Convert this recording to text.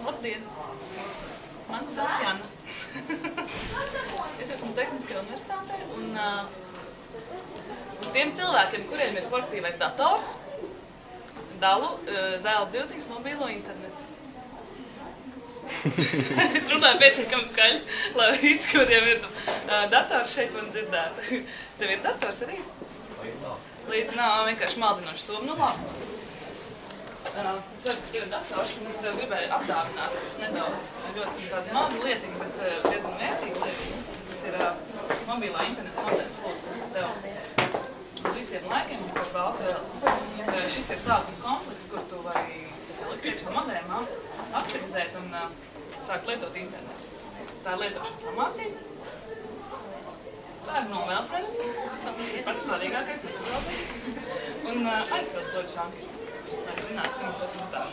Labdien! Mani sauc Jana. Es esmu Tehniskajā universitātē un tiem cilvēkiem, kuriem ir portatīvais dators, dalu zēla dzīvotības mobīlo internetu. Es runāju pietiekami skaļi, lai visi, kuriem ir dators šeit man dzirdētu. Tev ir dators arī? Līdz nav vienkārši maldinoši somu. Nu labi. Es redzu, ka tev ir dators un es tev gribēju apdāvināt nedaudz. Ļoti tāda maza lietiņa, bet diezgan vērtīga lietiņa. Tas ir mobilā interneta modems. Lūdzu, tas ir tev uz visiem laikiem un par baltu vēl. Šis ir sākuma komplekts, kur tu vari likt iekšā modēmā, aktivizēt un sākt lietot internetu. Tā ir lietošana informācija. Tā ir novēlcena. Tas ir pats svarīgākais, un aizpild ļoti šankitu, lai zinātu, ka mēs esmu stāvā.